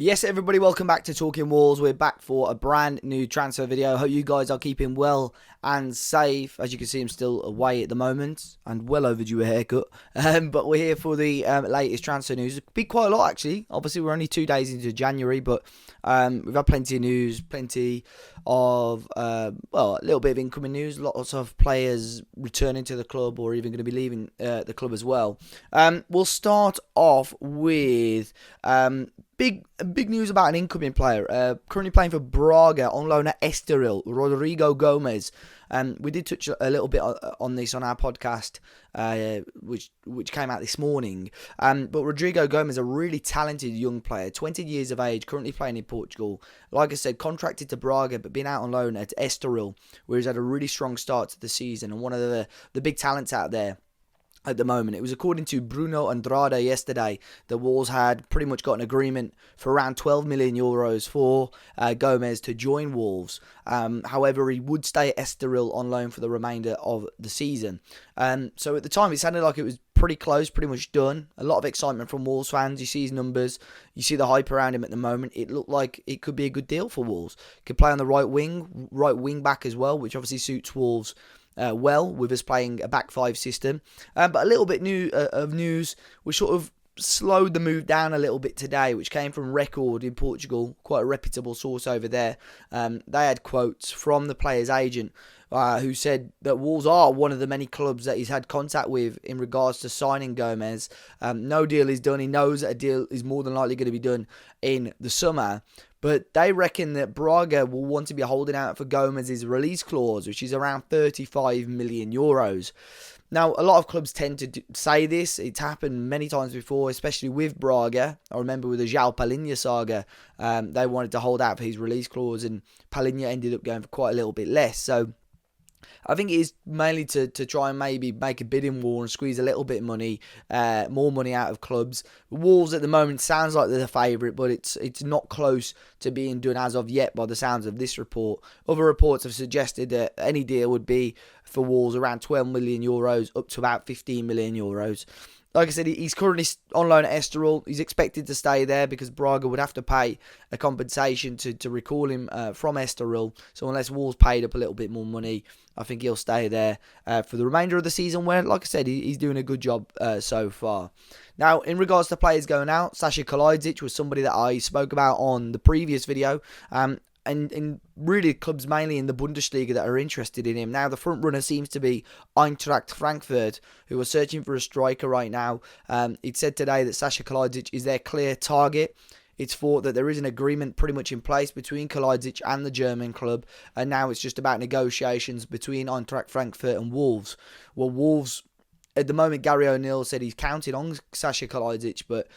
Yes, everybody, welcome back to Talking Wolves. We're back for a brand new transfer video. Hope you guys are keeping well and safe. As you can see, I'm still away at the moment and well overdue a haircut. But we're here for the latest transfer news. It's been quite a lot, actually. Obviously, we're only 2 days into January, but we've had plenty of news, plenty of, a little bit of incoming news. Lots of players returning to the club or even going to be leaving the club as well. We'll start off with big news about an incoming player currently playing for Braga on loan at Estoril, Rodrigo Gomez. We did touch a little bit on this on our podcast, which came out this morning. But Rodrigo Gomez, a really talented young player, 20 years of age, currently playing in Portugal. Like I said, contracted to Braga, but been out on loan at Estoril, where he's had a really strong start to the season and one of the big talents out there at the moment. It was according to Bruno Andrade yesterday that Wolves had pretty much got an agreement for around 12 million euros for Gomez to join Wolves. However, he would stay at Estoril on loan for the remainder of the season. So at the time, it sounded like it was pretty close, pretty much done. A lot of excitement from Wolves fans. You see his numbers, you see the hype around him at the moment. It looked like it could be a good deal for Wolves. Could play on the right wing back as well, which obviously suits Wolves well, with us playing a back five system. But a little bit of news, which sort of slowed the move down a little bit today, which came from Record in Portugal, quite a reputable source over there. They had quotes from the player's agent, who said that Wolves are one of the many clubs that he's had contact with in regards to signing Gomez. No deal is done. He knows that a deal is more than likely going to be done in the summer. But they reckon that Braga will want to be holding out for Gomez's release clause, which is around 35 million euros. Now, a lot of clubs tend to say this. It's happened many times before, especially with Braga. I remember with the João Palhinha saga, they wanted to hold out for his release clause, and Palhinha ended up going for quite a little bit less. So I think it is mainly to try and maybe make a bidding war and squeeze a little bit of money, more money out of clubs. Wolves at the moment sounds like they're the favourite, but it's not close to being done as of yet by the sounds of this report. Other reports have suggested that any deal would be for Wolves around 12 million euros up to about 15 million euros. Like I said, he's currently on loan at Estoril. He's expected to stay there because Braga would have to pay a compensation to recall him from Estoril. So unless Wolves paid up a little bit more money, I think he'll stay there for the remainder of the season where, like I said, he's doing a good job so far. Now, in regards to players going out, Sasa Kalajdzic was somebody that I spoke about on the previous video. And really clubs mainly in the Bundesliga that are interested in him. Now, the front runner seems to be Eintracht Frankfurt, who are searching for a striker right now. It said today that Sasa Kalajdzic is their clear target. It's thought that there is an agreement pretty much in place between Kalajdzic and the German club, and now it's just about negotiations between Eintracht Frankfurt and Wolves. Well, Wolves, at the moment, Gary O'Neill said he's counted on Sasa Kalajdzic, but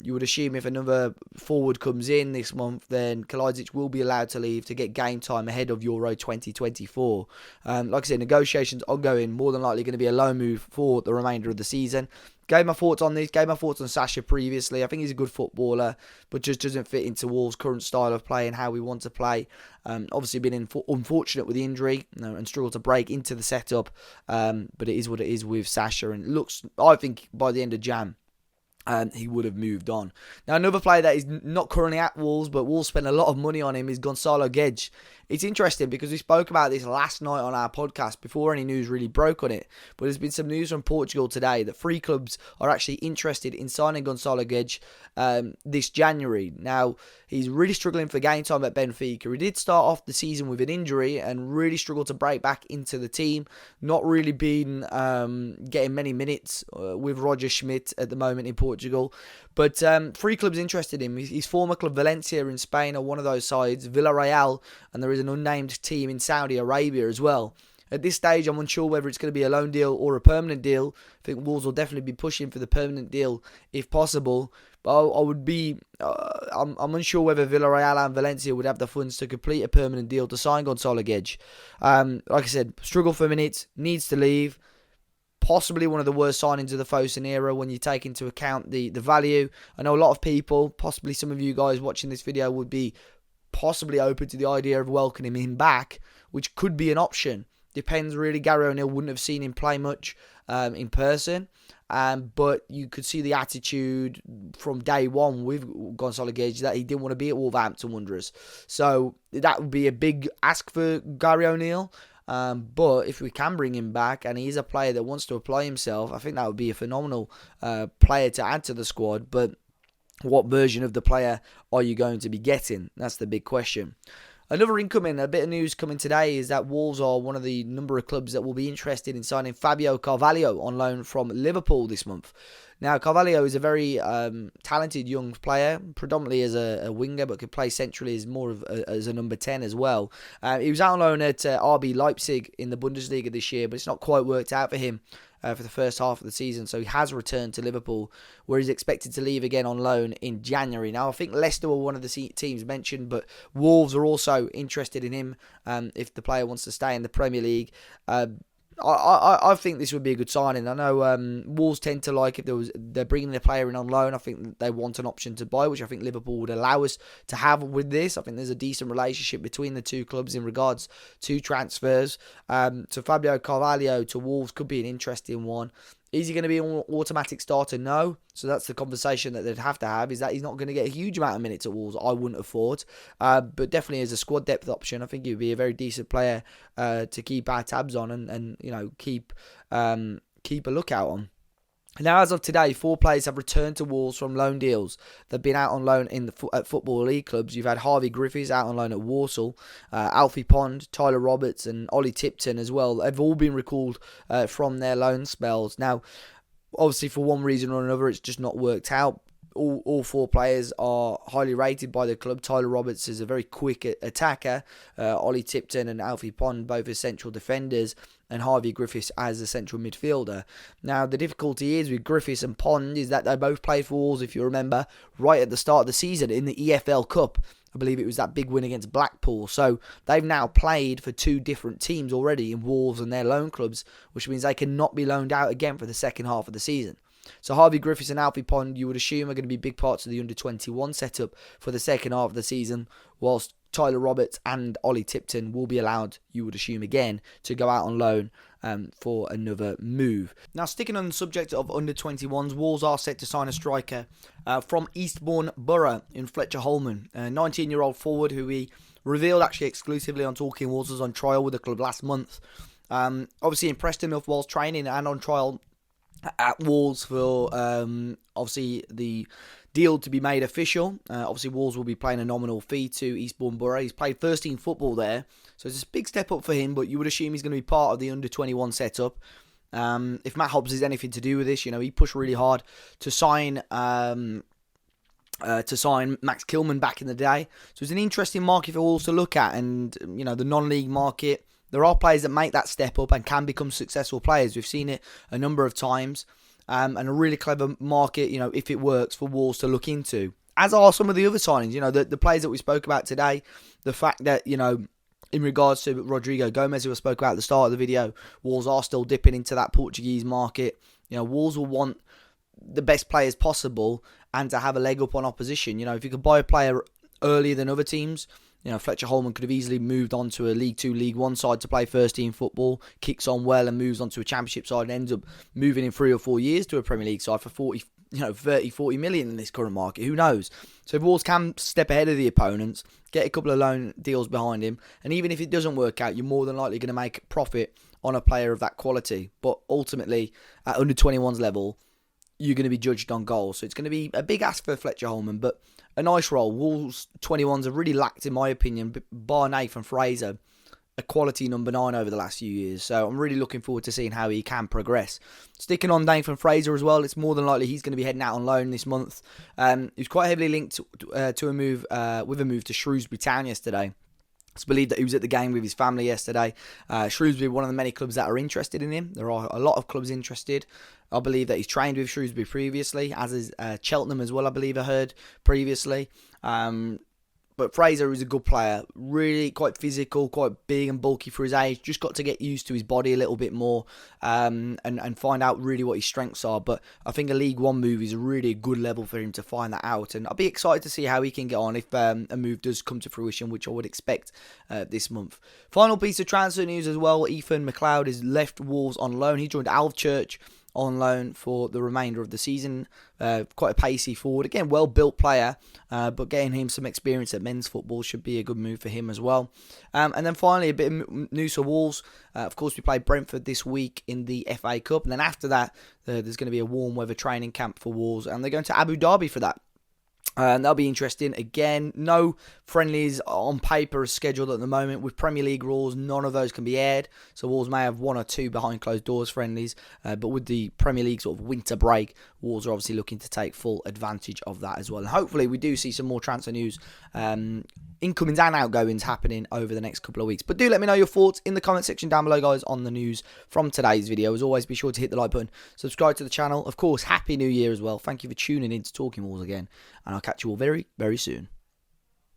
you would assume if another forward comes in this month, then Kalajdzic will be allowed to leave to get game time ahead of Euro 2024. Like I said, negotiations ongoing, more than likely going to be a loan move for the remainder of the season. Gave my thoughts on this, gave my thoughts on Sasha previously. I think he's a good footballer, but just doesn't fit into Wolves' current style of play and how we want to play. Obviously been unfortunate with the injury, and struggled to break into the setup, but it is what it is with Sasha, and it looks, I think, by the end of Jan, he would have moved on. Now, another player that is not currently at Wolves, but Wolves spent a lot of money on him, is Gonzalo Guedes. It's interesting because we spoke about this last night on our podcast before any news really broke on it. But there's been some news from Portugal today that 3 clubs are actually interested in signing Gonzalo Guedes this January. Now, he's really struggling for game time at Benfica. He did start off the season with an injury and really struggled to break back into the team. Not really been getting many minutes with Roger Schmidt at the moment in Portugal. But 3 clubs interested in him. His former club Valencia in Spain are one of those sides, Villarreal, and there is an unnamed team in Saudi Arabia as well. At this stage, I'm unsure whether it's going to be a loan deal or a permanent deal. I think Wolves will definitely be pushing for the permanent deal if possible. But I would be, I'm unsure whether Villarreal and Valencia would have the funds to complete a permanent deal to sign Gonzalo Guedes. Like I said, struggle for minutes, needs to leave. Possibly one of the worst signings of the Fosun era when you take into account the value. I know a lot of people, possibly some of you guys watching this video, would be possibly open to the idea of welcoming him back, which could be an option. Depends really. Gary O'Neill wouldn't have seen him play much in person. But you could see the attitude from day one with Gonzalo Guedes that he didn't want to be at Wolverhampton Wanderers. So that would be a big ask for Gary O'Neill. But if we can bring him back and he's a player that wants to apply himself, I think that would be a phenomenal player to add to the squad. But what version of the player are you going to be getting? That's the big question. Another incoming, a bit of news coming today is that Wolves are one of the number of clubs that will be interested in signing Fabio Carvalho on loan from Liverpool this month. Now, Carvalho is a very talented young player, predominantly as a winger, but could play centrally as more of as a number 10 as well. He was out on loan at RB Leipzig in the Bundesliga this year, but it's not quite worked out for him for the first half of the season. So he has returned to Liverpool, where he's expected to leave again on loan in January. Now, I think Leicester were one of the teams mentioned, but Wolves are also interested in him if the player wants to stay in the Premier League. I think this would be a good signing. I know Wolves tend to like if they're bringing their player in on loan. I think they want an option to buy, which I think Liverpool would allow us to have with this. I think there's a decent relationship between the two clubs in regards to transfers. So Fabio Carvalho to Wolves could be an interesting one. Is he going to be an automatic starter? No. So that's the conversation that they'd have to have, is that he's not going to get a huge amount of minutes at Wolves, I wouldn't have thought. But definitely as a squad depth option, I think he would be a very decent player to keep our tabs on and keep a lookout on. Now, as of today, 4 players have returned to Wolves from loan deals. They've been out on loan at Football League clubs. You've had Harvey Griffiths out on loan at Walsall, Alfie Pond, Tyler Roberts and Ollie Tipton as well. They've all been recalled from their loan spells. Now, obviously, for one reason or another, it's just not worked out. All 4 players are highly rated by the club. Tyler Roberts is a very quick attacker. Ollie Tipton and Alfie Pond both as central defenders, and Harvey Griffiths as a central midfielder. Now, the difficulty is with Griffiths and Pond is that they both played for Wolves, if you remember, right at the start of the season in the EFL Cup. I believe it was that big win against Blackpool. So they've now played for 2 different teams already in Wolves and their loan clubs, which means they cannot be loaned out again for the second half of the season. So Harvey Griffiths and Alfie Pond, you would assume, are going to be big parts of the under-21 setup for the second half of the season, whilst Tyler Roberts and Ollie Tipton will be allowed, you would assume again, to go out on loan for another move. Now, sticking on the subject of under-21s, Wolves are set to sign a striker from Eastbourne Borough in Fletcher Holman, a 19-year-old forward who we revealed actually exclusively on Talking Wolves was on trial with the club last month. Obviously impressed enough whilst training and on trial at Wolves for obviously the deal to be made official. Obviously Wolves will be paying a nominal fee to Eastbourne Borough. He's played first team football there, so it's a big step up for him, but you would assume he's going to be part of the under-21 setup. If Matt Hobbs has anything to do with this, he pushed really hard to sign Max Kilman back in the day. So it's an interesting market for Wolves to look at, and the non-league market, there are players that make that step up and can become successful players. We've seen it a number of times. And a really clever market, if it works, for Wolves to look into. As are some of the other signings, the players that we spoke about today. The fact that, in regards to Rodrigo Gomez, who I spoke about at the start of the video, Wolves are still dipping into that Portuguese market. Wolves will want the best players possible and to have a leg up on opposition. If you could buy a player earlier than other teams, Fletcher Holman could have easily moved on to a League 2, League 1 side to play first team football, kicks on well and moves on to a Championship side and ends up moving in 3 or 4 years to a Premier League side for 30-40 million in this current market. Who knows? So if Wolves can step ahead of the opponents, get a couple of loan deals behind him, and even if it doesn't work out, you're more than likely going to make profit on a player of that quality. But ultimately, at under-21s level, you're going to be judged on goals. So it's going to be a big ask for Fletcher Holman, but a nice role. Wolves 21s have really lacked, in my opinion, bar Nathan Fraser, a quality number 9 over the last few years. So I'm really looking forward to seeing how he can progress. Sticking on Nathan Fraser as well, it's more than likely he's going to be heading out on loan this month. He's quite heavily linked to a move to Shrewsbury Town yesterday. It's believed that he was at the game with his family yesterday. Shrewsbury, one of the many clubs that are interested in him. There are a lot of clubs interested. I believe that he's trained with Shrewsbury previously, as is Cheltenham as well, I believe I heard previously. But Fraser is a good player, really quite physical, quite big and bulky for his age. Just got to get used to his body a little bit more and find out really what his strengths are. But I think a League One move is a really good level for him to find that out. And I'll be excited to see how he can get on if a move does come to fruition, which I would expect this month. Final piece of transfer news as well, Ethan McLeod has left Wolves on loan. He joined Alvechurch on loan for the remainder of the season. Quite a pacey forward. Again, well-built player, but getting him some experience at men's football should be a good move for him as well. And then finally, a bit of news for Wolves. Of course, we play Brentford this week in the FA Cup. And then after that, there's going to be a warm weather training camp for Wolves. And they're going to Abu Dhabi for that. And that'll be interesting. Again, no friendlies on paper are scheduled at the moment. With Premier League rules, none of those can be aired. So Wolves may have 1 or 2 behind closed doors friendlies. But with the Premier League sort of winter break, Wolves are obviously looking to take full advantage of that as well. And hopefully we do see some more transfer news, incomings and outgoings happening over the next couple of weeks. But do let me know your thoughts in the comment section down below, guys, on the news from today's video. As always, be sure to hit the like button, subscribe to the channel. Of course, Happy New Year as well. Thank you for tuning in to Talking Wolves again. And I'll catch you all very, very soon.